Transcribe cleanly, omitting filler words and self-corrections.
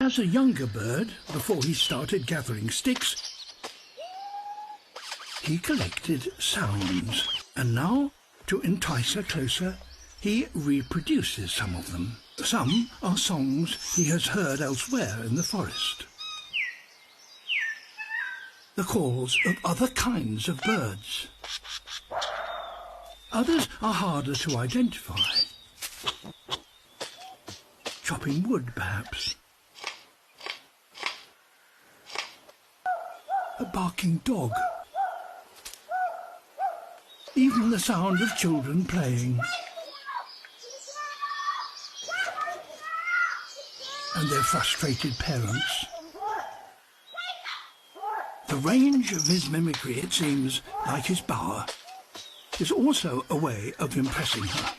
As a younger bird, before he started gathering sticks, he collected sounds, and now, to entice her closer, he reproduces some of them. Some are songs he has heard elsewhere in the forest. The calls of other kinds of birds. Others are harder to identify. Chopping wood, perhaps. A barking dog. Even the sound of children playing. And their frustrated parents. The range of his mimicry, it seems, like his bower, is also a way of impressing her.